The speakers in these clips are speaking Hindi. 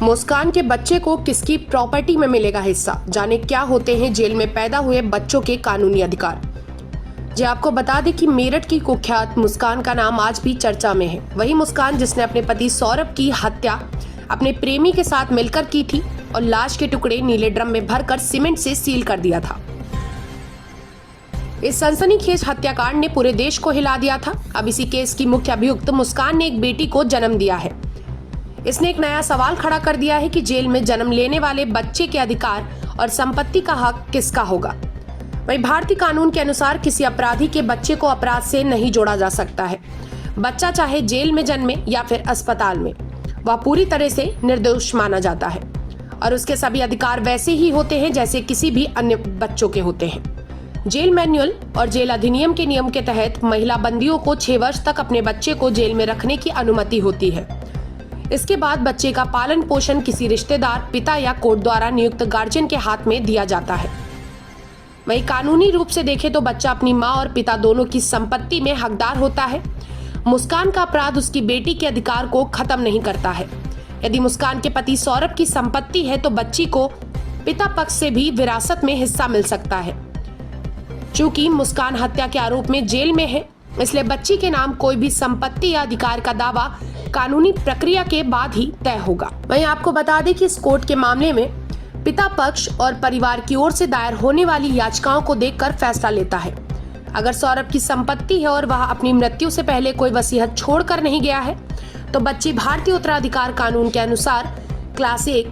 मुस्कान के बच्चे को किसकी प्रॉपर्टी में मिलेगा हिस्सा, जाने क्या होते हैं जेल में पैदा हुए बच्चों के कानूनी अधिकार। जी आपको बता दें कि मेरठ की कुख्यात मुस्कान का नाम आज भी चर्चा में है। वही मुस्कान जिसने अपने पति सौरभ की हत्या अपने प्रेमी के साथ मिलकर की थी और लाश के टुकड़े नीले ड्रम में भरकर सीमेंट से सील कर दिया था। इस सनसनीखेज हत्याकांड ने पूरे देश को हिला दिया था। अब इसी केस की मुख्य अभियुक्त मुस्कान ने एक बेटी को जन्म दिया है। इसने एक नया सवाल खड़ा कर दिया है कि जेल में जन्म लेने वाले बच्चे के अधिकार और संपत्ति का हक किसका होगा। वहीं भारतीय कानून के अनुसार किसी अपराधी के बच्चे को अपराध से नहीं जोड़ा जा सकता है। बच्चा चाहे जेल में जन्मे या फिर अस्पताल में, वह पूरी तरह से निर्दोष माना जाता है और उसके सभी अधिकार वैसे ही होते हैं जैसे किसी भी अन्य बच्चों के होते हैं। जेल मैनुअल और जेल अधिनियम के नियम के तहत महिला बंदियों को 6 वर्ष तक अपने बच्चे को जेल में रखने की अनुमति होती है। इसके बाद बच्चे का पालन पोषण किसी रिश्तेदार, पिता या कोर्ट द्वारा नियुक्त गार्जियन के हाथ में दिया जाता है। वहीं कानूनी रूप से देखें तो बच्चा अपनी मां और पिता दोनों की संपत्ति में हकदार होता है। मुस्कान का अपराध उसकी बेटी के अधिकार को खत्म नहीं करता है। यदि मुस्कान के पति सौरभ की संपत्ति है तो बच्ची को पिता पक्ष से भी विरासत में हिस्सा मिल सकता है। चूंकि मुस्कान हत्या के आरोप में जेल में है, इसलिए बच्ची के नाम कोई भी संपत्ति या अधिकार का दावा कानूनी प्रक्रिया के बाद ही तय होगा। वहीं आपको बता दें कि इस कोर्ट के मामले में पिता पक्ष और परिवार की ओर से दायर होने वाली याचिकाओं को देखकर फैसला लेता है। अगर सौरभ की संपत्ति है और वह अपनी मृत्यु से पहले कोई वसीयत छोड़कर नहीं गया है तो बच्ची भारतीय उत्तराधिकार कानून के अनुसार क्लास 1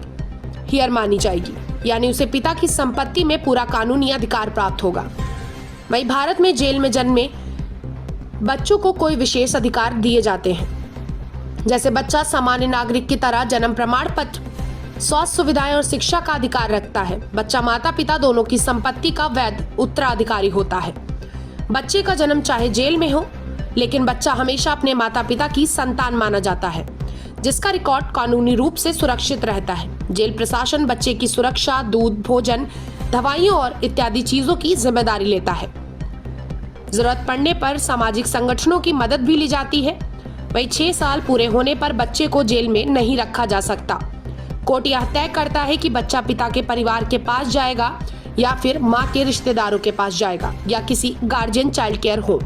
हियर मानी जाएगी, यानी उसे पिता की संपत्ति में पूरा कानूनी अधिकार प्राप्त होगा। वहीं भारत में जेल में जन्मे बच्चों को कोई विशेष अधिकार दिए जाते हैं, जैसे बच्चा सामान्य नागरिक की तरह जन्म प्रमाण पत्र, स्वास्थ्य सुविधाएं और शिक्षा का अधिकार रखता है। बच्चा माता पिता दोनों की संपत्ति का वैध उत्तराधिकारी होता है। बच्चे का जन्म चाहे जेल में हो, लेकिन बच्चा हमेशा अपने माता पिता की संतान माना जाता है, जिसका रिकॉर्ड कानूनी रूप से सुरक्षित रहता है। जेल प्रशासन बच्चे की सुरक्षा, दूध, भोजन, दवाइयों और इत्यादि चीजों की जिम्मेदारी लेता है। जरूरत पड़ने पर सामाजिक संगठनों की मदद भी ली जाती है। वहीं 6 साल पूरे होने पर बच्चे को जेल में नहीं रखा जा सकता। कोर्ट यह तय करता है कि बच्चा पिता के परिवार के पास जाएगा या फिर मां के रिश्तेदारों के पास जाएगा या किसी गार्जियन चाइल्ड केयर होम।